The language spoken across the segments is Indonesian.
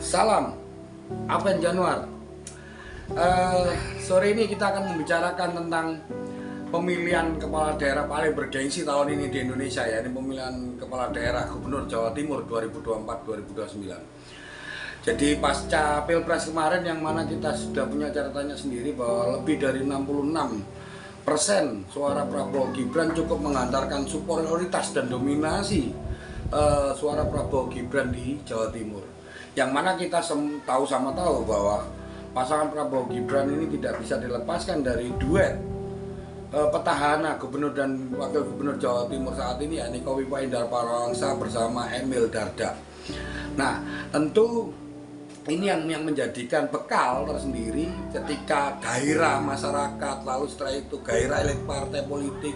Salam Aven Januar. Sore ini kita akan membicarakan tentang pemilihan kepala daerah paling bergengsi tahun ini di Indonesia, ya. Ini pemilihan kepala daerah Gubernur Jawa Timur 2024-2029. Jadi pasca Pilpres kemarin, yang mana kita sudah punya catatannya sendiri bahwa lebih dari 66% suara Prabowo Gibran cukup mengantarkan superioritas dan dominasi suara Prabowo Gibran di Jawa Timur. Yang mana kita tahu bahwa pasangan Prabowo Gibran ini tidak bisa dilepaskan dari duet petahana gubernur dan wakil gubernur Jawa Timur saat ini, yakni Kofifa Indar Parawansa bersama Emil Dardak. Nah, tentu ini yang menjadikan bekal tersendiri ketika gairah masyarakat, lalu setelah itu gairah elit partai politik,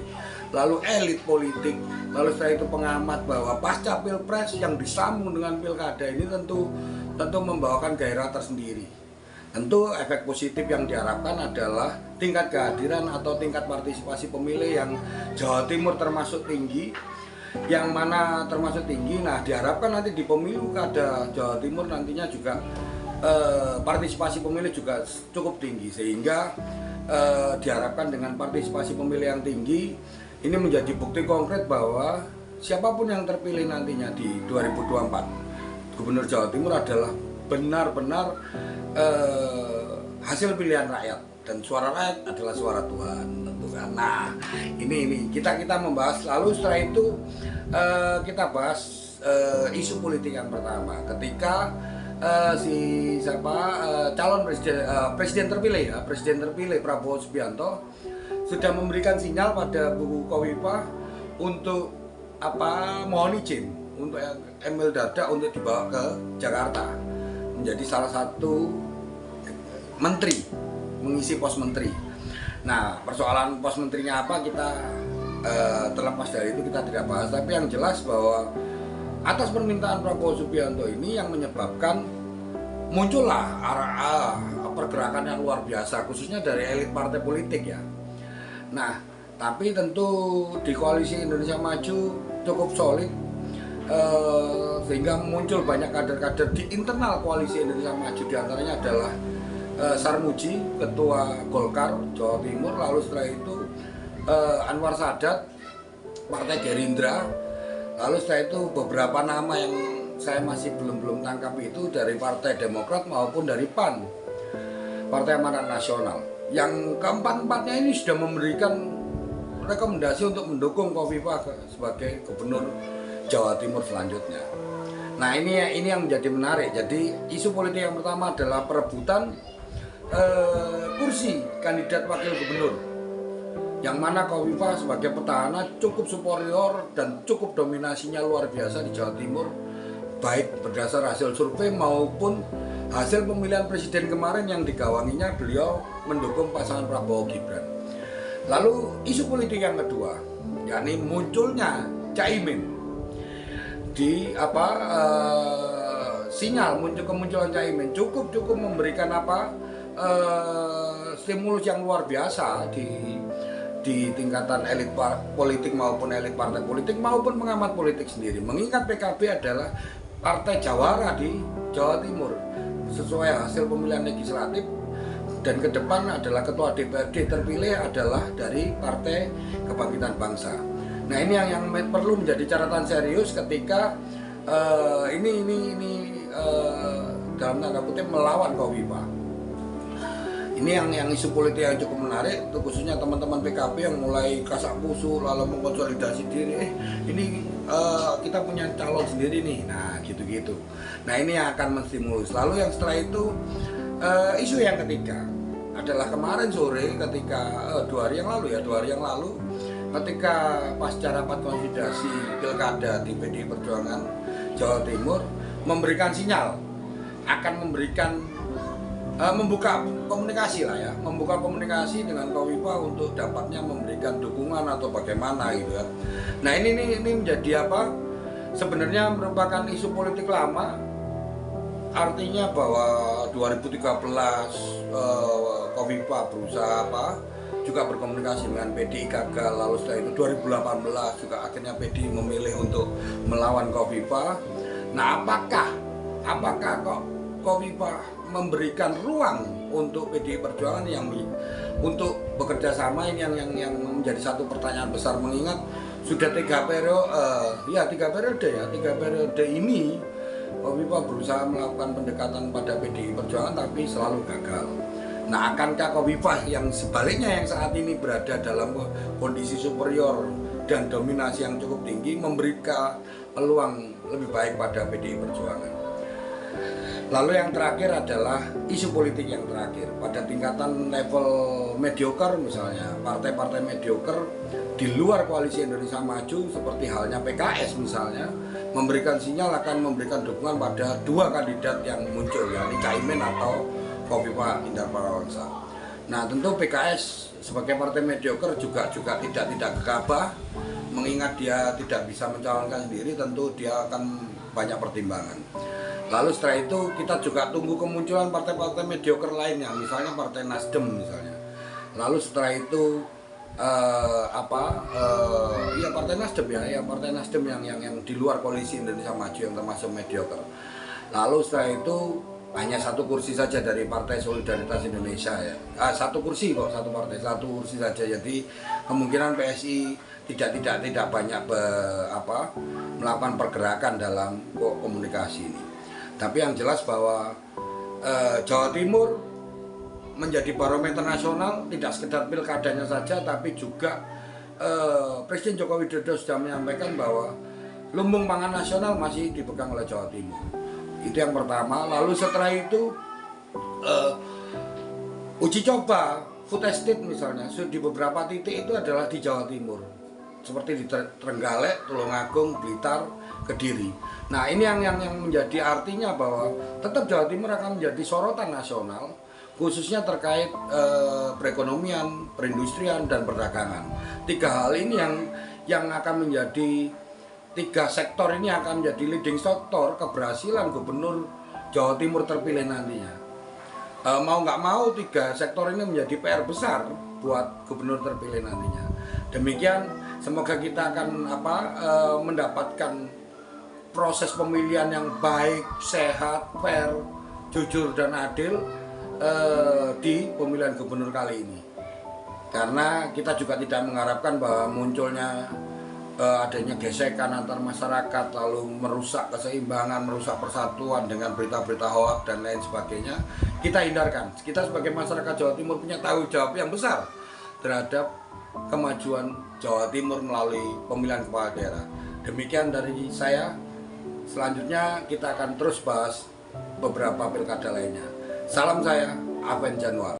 lalu elit politik, lalu setelah itu pengamat, bahwa pasca Pilpres yang disambung dengan Pilkada ini tentu membawakan gairah tersendiri. Tentu efek positif yang diharapkan adalah tingkat kehadiran atau tingkat partisipasi pemilih yang Jawa Timur termasuk tinggi, yang mana termasuk tinggi. Nah, diharapkan nanti di pemilu kada Jawa Timur nantinya juga partisipasi pemilih juga cukup tinggi, sehingga diharapkan dengan partisipasi pemilih yang tinggi ini menjadi bukti konkret bahwa siapapun yang terpilih nantinya di 2024 Gubernur Jawa Timur adalah benar-benar hasil pilihan rakyat, dan suara rakyat adalah suara Tuhan, tentu kan. Nah, ini kita membahas, lalu setelah itu kita bahas isu politik yang pertama ketika calon presiden terpilih Prabowo Subianto sudah memberikan sinyal pada Bu Kofifa untuk mohon izin untuk Emil Dardak untuk dibawa ke Jakarta menjadi salah satu menteri, mengisi pos menteri. Nah, persoalan pos menterinya apa kita terlepas dari itu kita tidak bahas, tapi yang jelas bahwa atas permintaan Prabowo Subianto ini yang menyebabkan muncullah pergerakan yang luar biasa, khususnya dari elit partai politik, ya. Nah, tapi tentu di koalisi Indonesia Maju cukup solid, sehingga muncul banyak kader-kader di internal koalisi Indonesia Maju. Di antaranya adalah Sarmuji, ketua Golkar Jawa Timur, lalu setelah itu Anwar Sadat, Partai Gerindra, lalu setelah itu beberapa nama yang saya masih belum tangkap itu dari Partai Demokrat maupun dari PAN, Partai Amanat Nasional. Yang keempat-empatnya ini sudah memberikan rekomendasi untuk mendukung Kofifa sebagai gubernur Jawa Timur selanjutnya. Nah, ini yang menjadi menarik. Jadi isu politik yang pertama adalah perebutan kursi kandidat wakil gubernur, yang mana Kofifa sebagai petahana cukup superior dan cukup dominasinya luar biasa di Jawa Timur, baik berdasar hasil survei maupun hasil pemilihan presiden kemarin yang digawanginya beliau mendukung pasangan Prabowo Gibran. Lalu isu politik yang kedua, yakni munculnya Caimin di sinyal kemunculan Caimin cukup memberikan stimulus yang luar biasa di tingkatan elit politik maupun elit partai politik maupun pengamat politik sendiri. Mengingat PKB adalah partai jawara di Jawa Timur sesuai hasil pemilihan legislatif, dan ke depan adalah ketua DPRD terpilih adalah dari Partai Kebangkitan Bangsa. Nah, ini yang perlu menjadi catatan serius ketika dalam tanda kutip melawan Kofifa. Ini yang isu politik yang cukup menarik, itu khususnya teman-teman PKB yang mulai kasak kusuk lalu mengkonsolidasi diri. Kita punya calon sendiri nih, nah gitu-gitu. Nah, ini yang akan menstimulus. Lalu yang setelah itu isu yang ketiga adalah kemarin sore ketika 2 hari yang lalu ketika pasca rapat konsolidasi Pilkada di PDI Perjuangan Jawa Timur memberikan sinyal akan membuka komunikasi dengan Kofifa untuk dapatnya memberikan dukungan atau bagaimana gitu ya. Nah, ini menjadi sebenarnya merupakan isu politik lama, artinya bahwa 2013 Kofifa berusaha juga berkomunikasi dengan PDI gagal, lalu setelah itu 2018 juga akhirnya PDI memilih untuk melawan Kofifa. Nah, apakah kok Khofifah memberikan ruang untuk PDI Perjuangan yang untuk bekerja sama ini yang menjadi satu pertanyaan besar, mengingat sudah 3 periode ini Khofifah berusaha melakukan pendekatan pada PDI Perjuangan tapi selalu gagal. Nah, akankah Khofifah yang sebaliknya yang saat ini berada dalam kondisi superior dan dominasi yang cukup tinggi memberikan peluang lebih baik pada PDI Perjuangan? Lalu yang terakhir adalah isu politik yang terakhir. Pada tingkatan level mediocre misalnya, partai-partai mediocre di luar Koalisi Indonesia Maju seperti halnya PKS misalnya, memberikan sinyal akan memberikan dukungan pada 2 kandidat yang muncul, yakni Caimin atau Khofifah Indar Parawansa. Nah, tentu PKS sebagai partai mediocre juga tidak gegabah, mengingat dia tidak bisa mencalonkan sendiri, tentu dia akan banyak pertimbangan. Lalu setelah itu kita juga tunggu kemunculan partai-partai mediocre lainnya, misalnya Partai Nasdem misalnya. Lalu setelah itu Partai Nasdem Partai Nasdem yang di luar Koalisi Indonesia Maju yang termasuk mediocre. Lalu setelah itu hanya 1 kursi saja dari Partai Solidaritas Indonesia ya. 1 kursi kok, 1 partai, 1 kursi saja. Jadi kemungkinan PSI tidak banyak melakukan pergerakan dalam komunikasi ini. Tapi yang jelas bahwa Jawa Timur menjadi barometer nasional, tidak sekedar pilkadanya saja, tapi juga Presiden Joko Widodo sudah menyampaikan bahwa lumbung pangan nasional masih dipegang oleh Jawa Timur. Itu yang pertama. Lalu setelah itu uji coba food estate misalnya di beberapa titik itu adalah di Jawa Timur, seperti di Trenggalek, Tulungagung, Blitar, Kediri. Nah, ini yang menjadi artinya bahwa tetap Jawa Timur akan menjadi sorotan nasional, khususnya terkait perekonomian, perindustrian, dan perdagangan. 3 hal ini yang akan menjadi 3 sektor ini akan menjadi leading sektor keberhasilan Gubernur Jawa Timur terpilih nantinya. Mau nggak mau 3 sektor ini menjadi PR besar buat Gubernur terpilih nantinya. Demikian, semoga kita akan mendapatkan proses pemilihan yang baik, sehat, fair, jujur dan adil di pemilihan gubernur kali ini. Karena kita juga tidak mengharapkan bahwa munculnya adanya gesekan antar masyarakat, lalu merusak keseimbangan, merusak persatuan dengan berita-berita hoak dan lain sebagainya. Kita hindarkan. Kita sebagai masyarakat Jawa Timur punya tanggung jawab yang besar terhadap kemajuan Jawa Timur melalui pemilihan kepala daerah. Demikian dari saya. Selanjutnya kita akan terus bahas beberapa pilkada lainnya. Salam saya, Aven Januar.